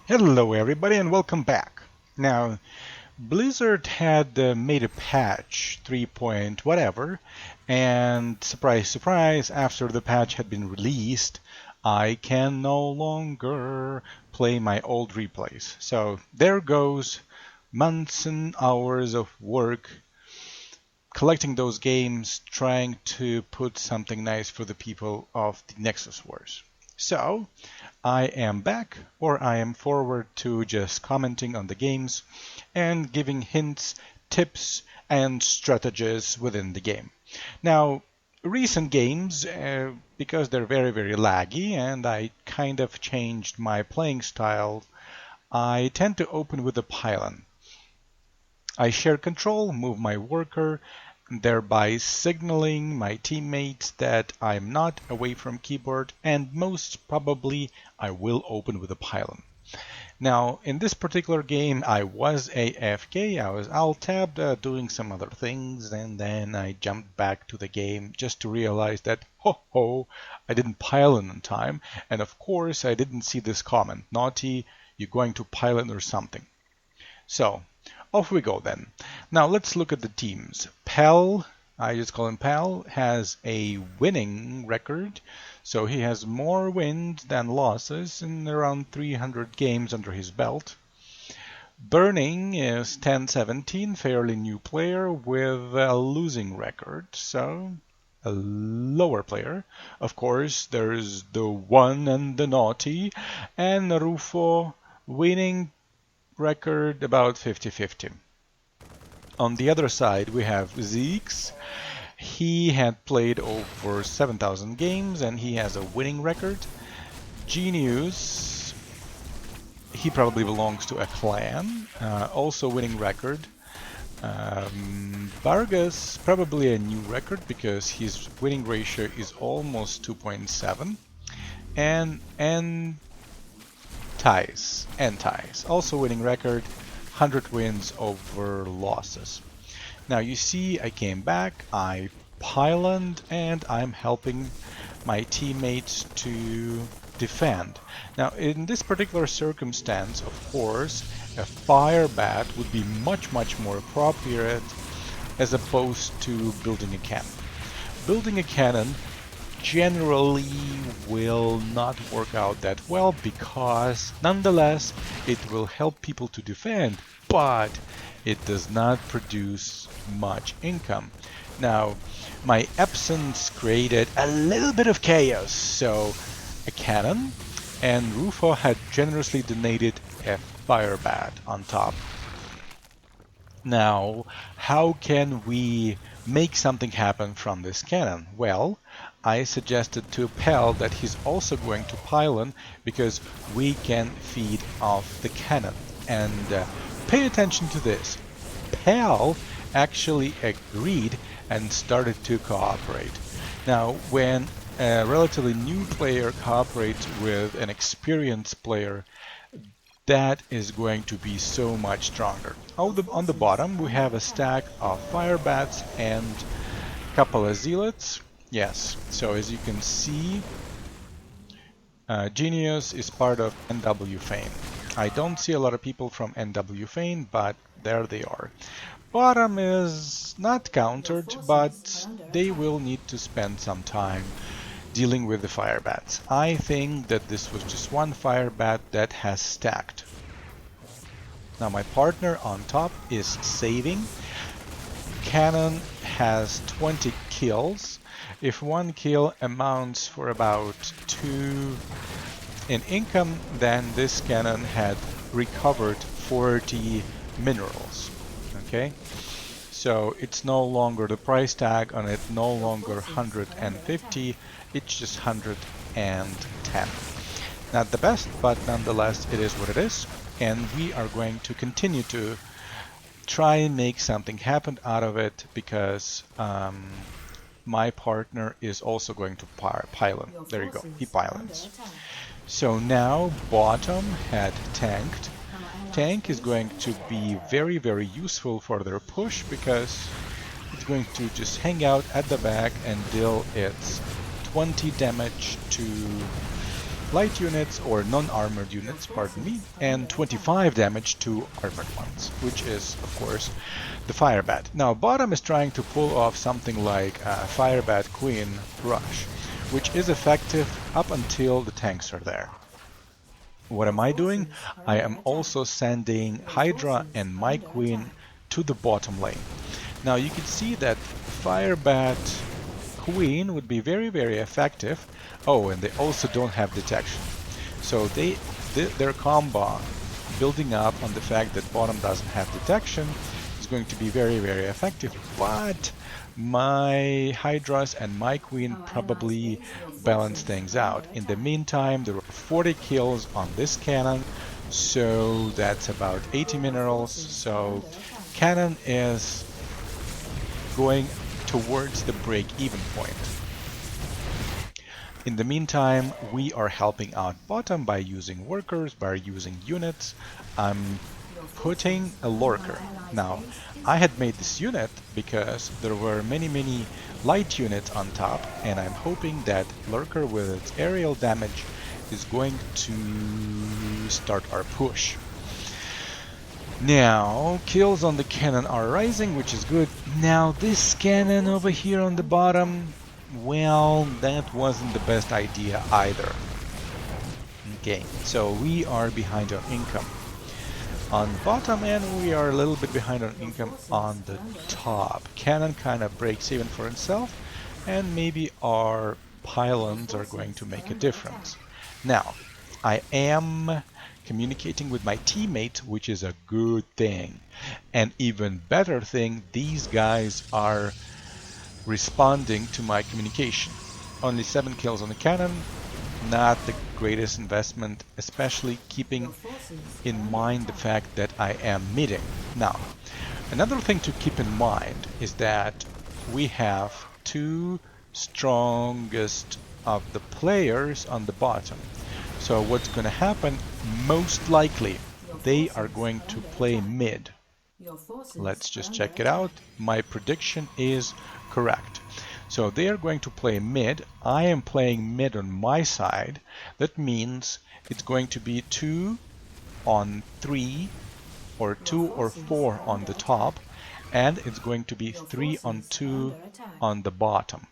Hello everybody and welcome back. Now, Blizzard had made a patch 3 point whatever, and surprise surprise, after the patch had been released, I can no longer play my old replays. So there goes months and hours of work collecting those games, trying to put something nice for the people of the Nexus Wars. So, I am back, or I am forward to just commenting on the games and giving hints, tips, and strategies within the game. Now, recent games, because they're very laggy and I kind of changed my playing style, I tend to open with a pylon. I share control, move my worker, thereby signaling my teammates that I'm not away from keyboard, and most probably I will open with a pylon. Now, in this particular game, I was AFK, I was alt-tabbed doing some other things, and then I jumped back to the game just to realize that, I didn't pylon in time, and of course I didn't see this comment, naughty, you're going to pylon or something. So, off we go then. Now let's look at the teams. Pal, I just call him Pal, has a winning record. So he has more wins than losses in around 300 games under his belt. Burning is 10-17, fairly new player with a losing record. So a lower player. Of course, there's the one and the naughty, and Rufo winning record about 50-50. On the other side, we have Zeeks. He had played over 7,000 games and he has a winning record. Genius, he probably belongs to a clan, also winning record. Vargas, probably a new record because his winning ratio is almost 2.7. And Ties, also winning record, 100 wins over losses. Now you see I came back, I pyloned, and I'm helping my teammates to defend. Now in this particular circumstance, of course, a fire bat would be much more appropriate as opposed to building a cannon. Building a cannon generally will not work out that well because nonetheless it will help people to defend, but it does not produce much income. Now, my absence created a little bit of chaos, so a cannon, and Rufo had generously donated a fire bat on top. Now, how can we make something happen from this cannon? Well, I suggested to Pal that he's also going to pylon because we can feed off the cannon. And pay attention to this. Pal actually agreed and started to cooperate. Now, when a relatively new player cooperates with an experienced player, that is going to be so much stronger. On the bottom, we have a stack of fire bats and a couple of zealots. Yes, so as you can see, Genius is part of NW Fame. I don't see a lot of people from NW Fame, but there they are. Bottom is not countered, but they will need to spend some time dealing with the fire bats. I think that this was just one fire bat that has stacked. Now my partner on top is saving. Cannon has 20 kills. If one kill amounts for about 2 in income, then this cannon had recovered 40 minerals. Okay? So it's no longer the price tag on it, no longer 150, it's just 110. Not the best, but nonetheless it is what it is, and we are going to continue to try and make something happen out of it because my partner is also going to pylon. There you go, he pylons. So now bottom had tanked. Tank is going to be very useful for their push because it's going to just hang out at the back and deal its 20 damage to light units or non-armored units, pardon me, and 25 damage to armored ones, which is, of course, the Fire Bat. Now, bottom is trying to pull off something like a Fire Bat Queen rush, which is effective up until the tanks are there. What am I doing? I am also sending Hydra and my Queen to the bottom lane. Now you can see that Fire Bat Queen would be very, very effective. Oh, and they also don't have detection. So their combo building up on the fact that bottom doesn't have detection is going to be very, very effective. But my Hydras and my Queen probably balance things out. In the meantime, there were 40 kills on this cannon, so that's about 80 minerals. So cannon is going towards the break-even point. In the meantime, we are helping out bottom by using workers, by using units. I'm putting a lurker. Now, I had made this unit because there were many light units on top, and I'm hoping that lurker with its aerial damage is going to start our push. Now, kills on the cannon are rising, which is good. Now, this cannon over here on the bottom, well, that wasn't the best idea either. Okay, so we are behind on income on bottom, and we are a little bit behind on income on the top. Cannon kind of breaks even for itself, and maybe our pylons are going to make a difference. Now, I am communicating with my teammate, which is a good thing. An even better thing, these guys are responding to my communication. Only 7 kills on the cannon, not the greatest investment, especially keeping in mind the fact that I am midding. Now, another thing to keep in mind is that we have two strongest of the players on the bottom. So what's going to happen, most likely, they are going to play mid. Let's just check it out. My prediction is correct. So they are going to play mid. I am playing mid on my side. That means it's going to be 2 on 3 or 2 or 4 on the top, and it's going to be 3 on 2 on the bottom.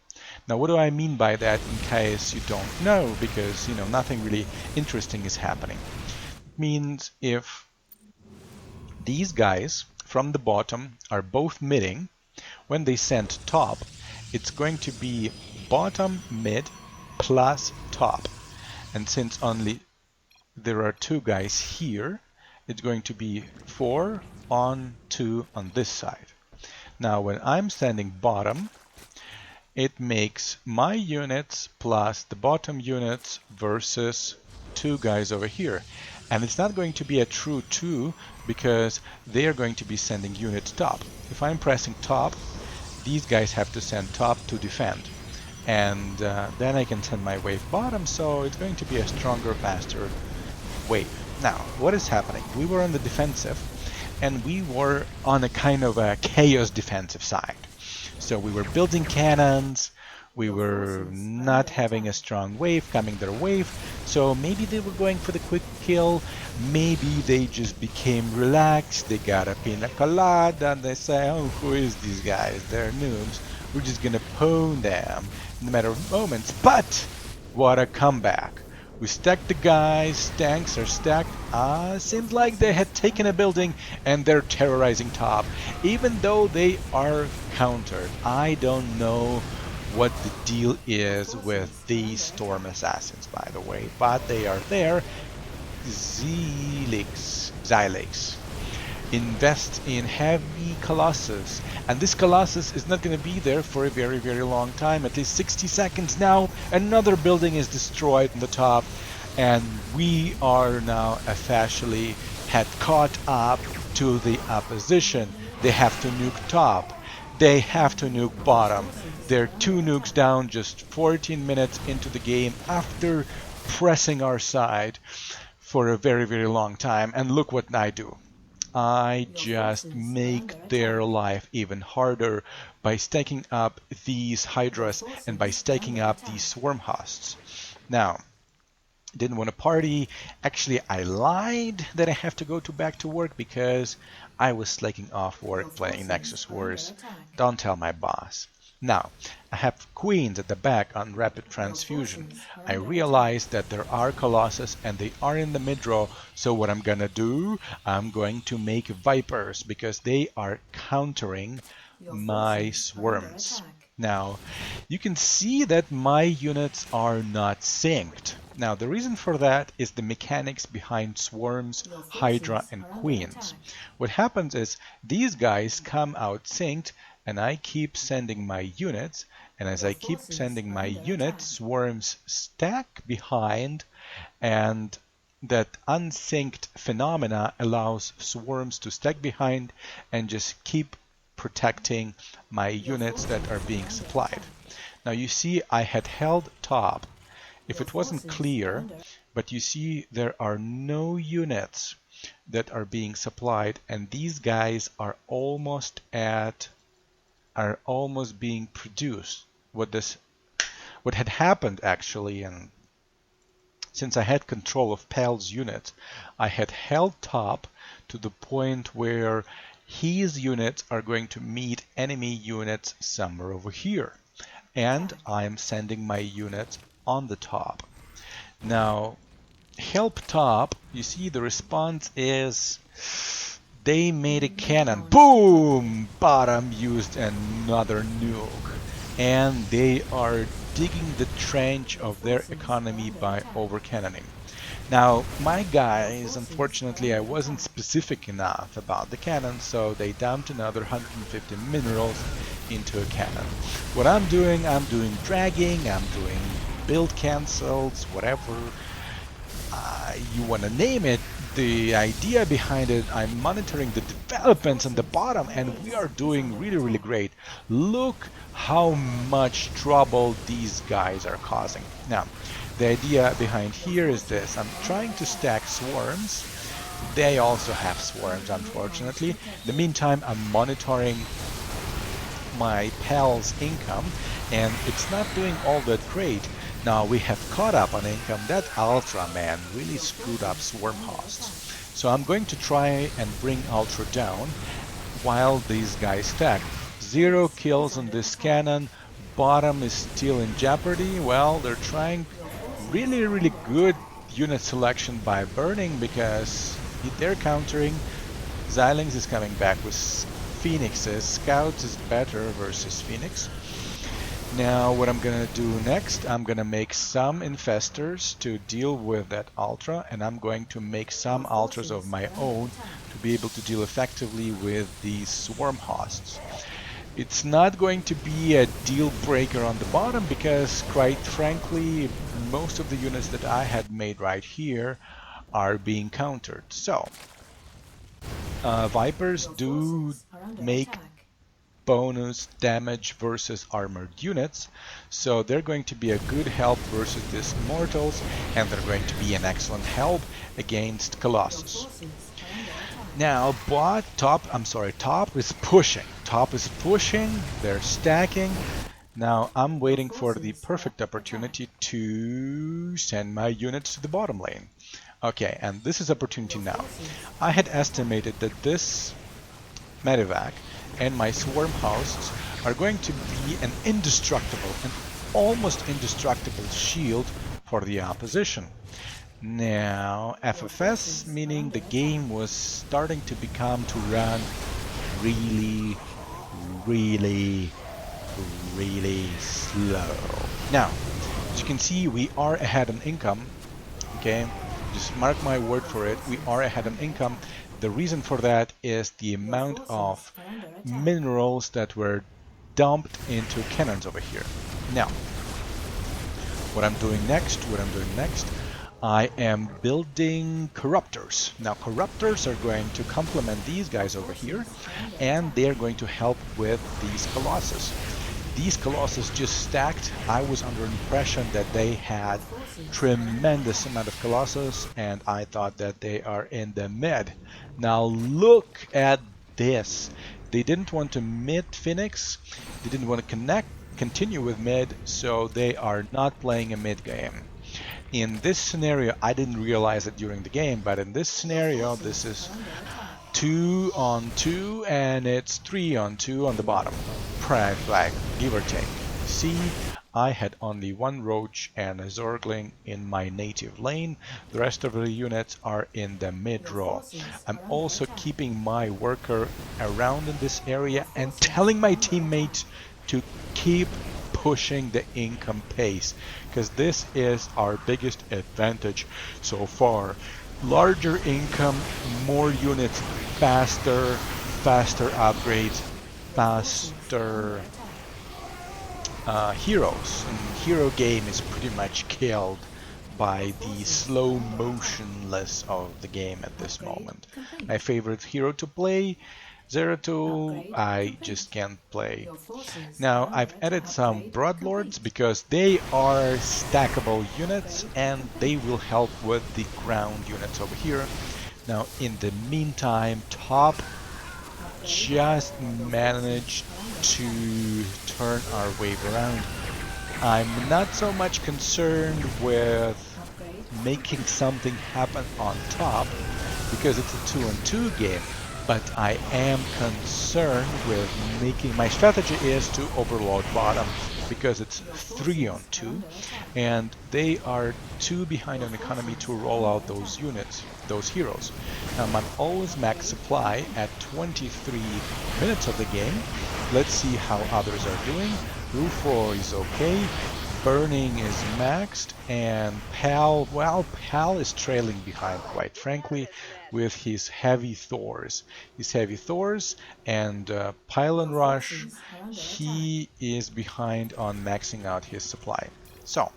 Now, what do I mean by that, in case you don't know, because, you know, nothing really interesting is happening. It means if these guys from the bottom are both midding, when they send top, it's going to be bottom, mid, plus top. And since only there are 2 guys here, it's going to be 4 on 2 on this side. Now, when I'm sending bottom, it makes my units plus the bottom units versus 2 guys over here. And it's not going to be a true 2 because they are going to be sending units top. If I'm pressing top, these guys have to send top to defend. And then I can send my wave bottom, so it's going to be a stronger, faster wave. Now, what is happening? We were on the defensive, and we were on a kind of a chaos defensive side. So we were building cannons, we were not having a strong wave coming their wave, so maybe they were going for the quick kill, maybe they just became relaxed, they got a pina colada, and they say, oh, who is these guys? They're noobs, we're just gonna pwn them in a matter of moments. But what a comeback! We stacked the guys, tanks are stacked. Seems like they had taken a building and they're terrorizing top. Even though they are countered, I don't know what the deal is with these storm assassins, by the way, but they are there. Xylex. Invest in heavy Colossus, and this Colossus is not going to be there for a very, very long time, at least 60 seconds. Now another building is destroyed on the top, and we are now officially had caught up to the opposition. They have to nuke top, they have to nuke bottom. They're 2 nukes down just 14 minutes into the game after pressing our side for a very, very long time. And look what I do. I just make their life even harder by stacking up these Hydras and by stacking up these Swarm hosts. Now, Didn't want to party. Actually, I lied that I have to go back to work because I was slaking off work playing Nexus Wars. Don't tell my boss. Now, I have queens at the back on rapid transfusion. I realized that there are colossus and they are in the mid row, so what I'm gonna do, I'm going to make vipers because they are countering my swarms. Now, you can see that my units are not synced. Now, the reason for that is the mechanics behind swarms, hydra, and queens. What happens is these guys come out synced, and I keep sending my units, and as I keep sending my units, swarms stack behind, and that unsynced phenomena allows swarms to stack behind and just keep protecting my units that are being supplied. Now you see I had held top if it wasn't clear, but you see there are no units that are being supplied, and these guys are almost being produced. What had happened actually, and since I had control of Pal's unit, I had held top to the point where his units are going to meet enemy units somewhere over here. And I'm sending my units on the top. Now, help top, you see the response is they made a cannon. Boom! Bottom used another nuke. And they are digging the trench of their economy by over-cannoning. Now, my guys, unfortunately, I wasn't specific enough about the cannon, so they dumped another 150 minerals into a cannon. What I'm doing dragging, I'm doing build cancels, whatever you want to name it. The idea behind it, I'm monitoring the developments on the bottom, and we are doing really, really great. Look how much trouble these guys are causing. Now, the idea behind here is this. I'm trying to stack swarms. They also have swarms, unfortunately. In the meantime, I'm monitoring my pal's income, and it's not doing all that great. Now we have caught up on income. That Ultra, man, really screwed up swarm hosts. So I'm going to try and bring Ultra down while these guys stack. 0 kills on this cannon. Bottom is still in jeopardy. Well, they're trying really, really good unit selection by burning because they're countering. Xilinx is coming back with Phoenixes. Scouts is better versus Phoenix. Now what I'm gonna do next, I'm gonna make some infestors to deal with that Ultra, and I'm going to make some Ultras of my own to be able to deal effectively with these swarm hosts. It's not going to be a deal breaker on the bottom because, quite frankly, most of the units that I had made right here are being countered. So, Vipers do make bonus damage versus armored units, so they're going to be a good help versus these mortals, and they're going to be an excellent help against Colossus. Now, top is pushing. Top is pushing, they're stacking. Now, I'm waiting for the perfect opportunity to send my units to the bottom lane. Okay, and this is opportunity now. I had estimated that this medevac and my swarm hosts are going to be an almost indestructible shield for the opposition. Now, FFS, meaning the game was starting to become to run really, really, really slow. Now, as you can see, we are ahead on income. Okay, just mark my word for it, we are ahead on income. The reason for that is the amount of minerals that were dumped into cannons over here. Now, what I'm doing next, I am building corruptors. Now, corruptors are going to complement these guys over here, and they're going to help with these colossus. These colossus just stacked. I was under impression that they had tremendous amount of colossus, and I thought that they are in the mid. Now look at this. They didn't want to mid Phoenix. They didn't want to continue with mid, so they are not playing a mid game. in this scenario, I didn't realize it during the game, but in this scenario, this is 2 on 2 and it's 3 on 2 on the bottom. Prime flag, give or take. See, I had only one roach and a Zergling in my native lane. The rest of the units are in the mid row. I'm also keeping my worker around in this area and telling my teammates to keep pushing the income pace, because this is our biggest advantage so far. Larger income, more units, faster upgrades, faster heroes. And hero game is pretty much killed by the slow motionless of the game at this moment. My favorite hero to play, Zeratul, I just can't play. Now I've added some Broodlords because they are stackable units and they will help with the ground units over here. Now in the meantime, top just managed to turn our wave around. I'm not so much concerned with making something happen on top because it's a 2-on-2 game, but I am concerned with making, my strategy is to overload bottom because it's 3-on-2 and they are 2 behind on economy to roll out those units, those heroes. I'm always max supply at 23 minutes of the game. Let's see how others are doing. Rufo is okay. Burning is maxed, and Pal, well, Pal is trailing behind, quite frankly, with his heavy Thors. His heavy Thors and Pylon Rush, he is behind on maxing out his supply. So,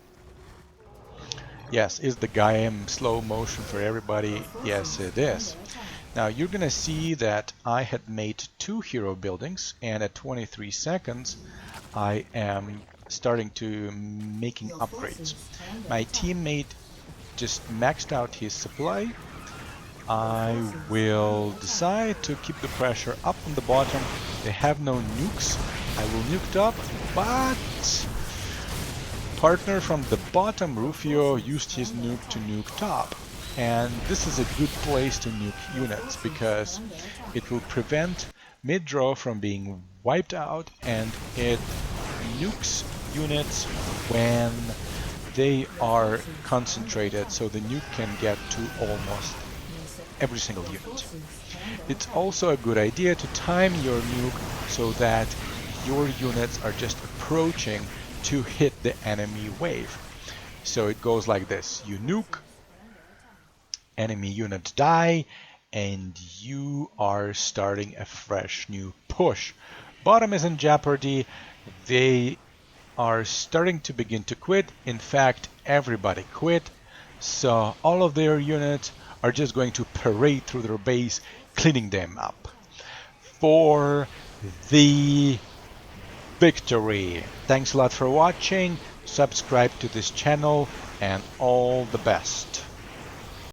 yes, is the Gaim slow motion for everybody? Yes, it is. Now you're gonna see that I had made 2 hero buildings, and at 23 seconds, I am starting to making upgrades. My teammate just maxed out his supply. I will decide to keep the pressure up on the bottom. They have no nukes. I will nuke top, but partner from the bottom, Rufio, used his nuke to nuke top. And this is a good place to nuke units because it will prevent mid-draw from being wiped out, and it nukes units when they are concentrated, so the nuke can get to almost every single unit. It's also a good idea to time your nuke so that your units are just approaching to hit the enemy wave. So it goes like this: you nuke, enemy units die, and you are starting a fresh new push. Bottom is in jeopardy. They are starting to begin to quit. In fact, everybody quit. So all of their units are just going to parade through their base, cleaning them up for the victory. Thanks a lot for watching. Subscribe to this channel and all the best.